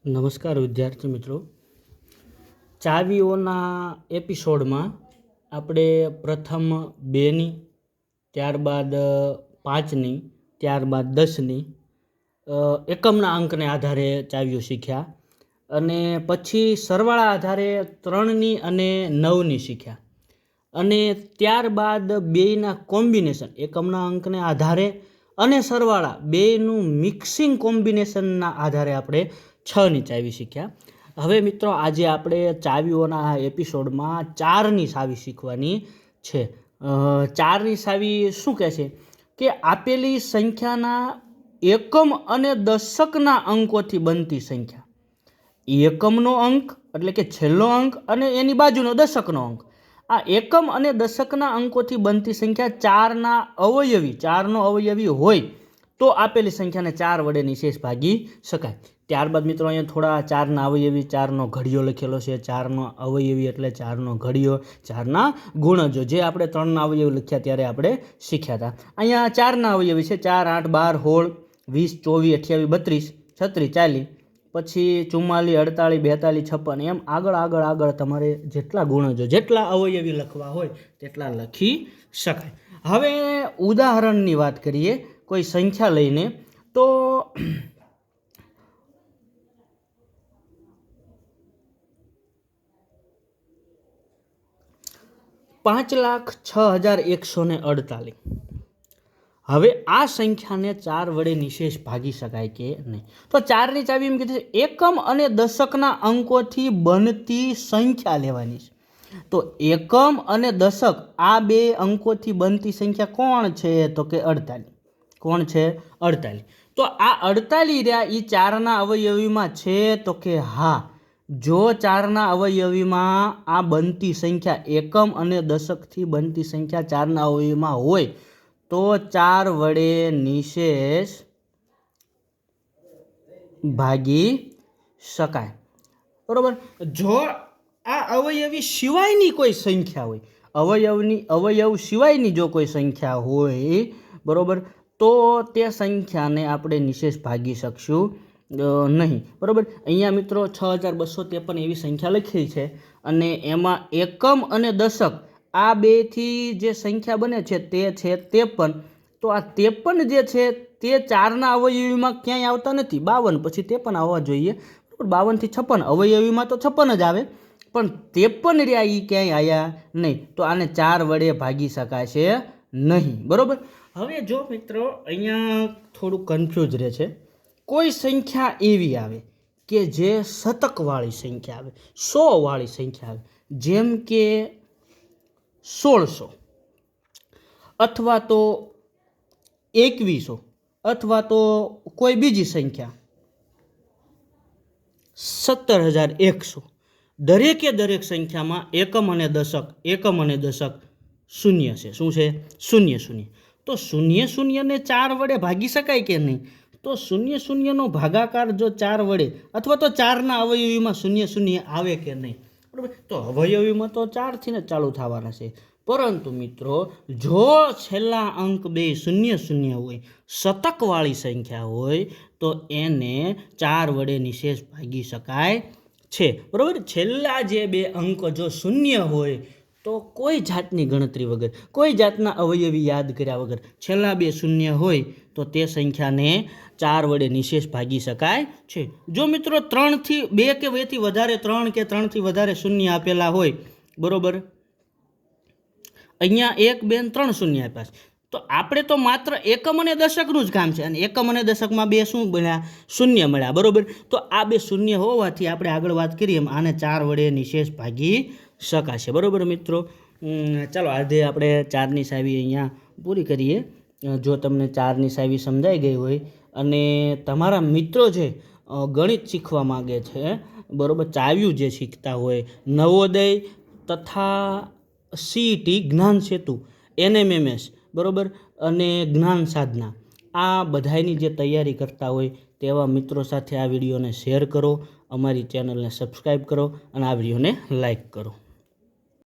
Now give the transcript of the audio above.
નમસ્કાર વિદ્યાર્થી મિત્રો, ચાવીઓના એપિસોડમાં આપણે પ્રથમ 2ની, ત્યારબાદ 5ની, ત્યારબાદ 10ની એકમના અંકને આધારે ચાવીઓ શીખ્યા અને પછી સરવાળા આધારે 3ની અને 9ની શીખ્યા અને ત્યારબાદ બેયના કોમ્બિનેશન એકમના અંકને આધારે અને સરવાળા બેયનું મિક્સિંગ કોમ્બિનેશનના આધારે આપણે 6ની ચાવી શીખ્યા. હવે મિત્રો આજે આપણે ચાવીઓના આ એપિસોડમાં 4ની ચાવી શીખવાની છે. 4ની ચાવી શું કહે છે કે આપેલી સંખ્યાના એકમ અને દશકના અંકોથી બનતી સંખ્યા, એકમનો અંક એટલે કે છેલ્લો અંક અને એની બાજુનો દશકનો અંક, આ એકમ અને દશકના અંકોથી બનતી સંખ્યા 4નો અવયવી હોય તો આપેલી સંખ્યાને 4 વડે નિશેષ ભાગી શકાય. ત્યારબાદ મિત્રો અહીંયા થોડા 4ના અવયવી, 4નો ઘડિયો લખેલો છે. 4નો અવયવી એટલે 4નો ઘડિયો, 4ના ગુણજો, જે આપણે 3ના અવયવી લખ્યા ત્યારે આપણે શીખ્યા હતા. અહીંયા 4ના અવયવી છે 4, 8, 12, 16, 20, 28, 32, 36, 40, પછી 44, 48, 42, 56 એમ આગળ તમારે જેટલા ગુણજો, જેટલા અવયવી લખવા હોય તેટલા લખી શકાય. હવે ઉદાહરણની વાત કરીએ કોઈ સંખ્યા લઈને, તો 5,06,148. હવે આ સંખ્યાને 4 વડે નિશેષ ભાગી શકાય કે નહીં? તો 4ની ચાવી એમ કીધું છે એકમ અને દશકના અંકોથી બનતી સંખ્યા લેવાની છે. તો એકમ અને દશક આ બે અંકોથી બનતી સંખ્યા કોણ છે? તો કે 48. કોણ છે? 48. તો આ 48 રહ્યા એ 4ના અવયવીમાં છે? તો કે હા. જો 4ના અવયવીમાં આ બનતી સંખ્યા એકમ અને દશકથી બનતી સંખ્યા 4ના અવયવીમાં હોય તો 4 વડે નિશેષ ભાગી શકાય. બરોબર. જો આ અવયવી સિવાયની કોઈ સંખ્યા હોય, અવયવ સિવાયની જો કોઈ સંખ્યા હોય, બરોબર, તો તે સંખ્યાને આપણે નિશેષ ભાગી શકશું નહીં. બરોબર. અહીંયા મિત્રો 6,253 એવી સંખ્યા લખી છે અને એમાં એકમ અને દશક આ બેથી જે સંખ્યા બને છે તે છે 53. તો આ 53 જે છે તે 4ના અવયવીમાં ક્યાંય આવતા નથી. 52 પછી 53 આવવા જોઈએ. 52 થી 56 અવયવીમાં તો 56 જ આવે, પણ 53 રહ્યા એ ક્યાંય આવ્યા નહીં. તો આને 4 વડે ભાગી શકાય છે નહીં. બરોબર. હવે જો મિત્રો અહીંયા થોડું કન્ફ્યુઝ રહે છે. કોઈ સંખ્યા એવી આવે કે જે શતકવાળી સંખ્યા આવે, 100 વાળી સંખ્યા આવે, જેમ કે 1600 અથવા તો 2100 અથવા તો કોઈ બીજી સંખ્યા 17,100. દરેકે દરેક સંખ્યામાં એકમ અને દશક શૂન્ય છે. શું છે? 0. તો 0 ને 4 વડે ભાગી શકાય કે નહીં? તો 0નો ભાગાકાર જો 4 વડે અથવા તો 4ના અવયવીમાં 0 આવે કે નહીં? બરાબર. તો અવયવીમાં તો 4થી ને ચાલુ થવાના છે, પરંતુ મિત્રો જો છેલ્લા અંક બે 0 હોય, શતકવાળી સંખ્યા હોય, તો એને 4 વડે નિશેષ ભાગી શકાય છે. બરાબર. છેલ્લા જે બે અંક જો 0 હોય તો કોઈ જાતની ગણતરી વગર, કોઈ જાતના અવયવી યાદ કર્યા વગર છેલ્લા બે 0 હોય તો તે સંખ્યાને 4 વડે નિશેષ ભાગી શકાય છે. જો મિત્રો 3 કે 2 થી વધારે 3 કે 3 થી વધારે 0 આપેલા હોય, બરોબર, અહીંયા 1, 2 અને 3 0 આપ્યા છે, તો આપણે તો માત્ર એકમ અને દશકનું જ કામ છે અને એકમ અને દશકમાં બે શું બન્યા? 0 મળ્યા. બરોબર. તો આ બે 0 હોવાથી આપણે આગળ વાત કરીએ એમ આને 4 વડે નિશેષ ભાગી શકાશે. બરોબર મિત્રો. ચાલો આજે આપણે 4ની ચાવી અહીંયા પૂરી કરીએ. જો તમને 4ની ચાવી સમજાઈ ગઈ હોય અને તમારા મિત્રો જે ગણિત શીખવા માગે છે, બરોબર, ચાવ્યું જે શીખતા હોય, નવોદય તથા CET, જ્ઞાન સેતુ, NMMS, બરોબર, અને જ્ઞાન સાધના, આ બધાની જે તૈયારી કરતા હોય તેવા મિત્રો સાથે આ વિડીયોને શેર કરો, અમારી ચેનલને સબસ્ક્રાઈબ કરો અને આ વિડીયોને લાઈક કરો.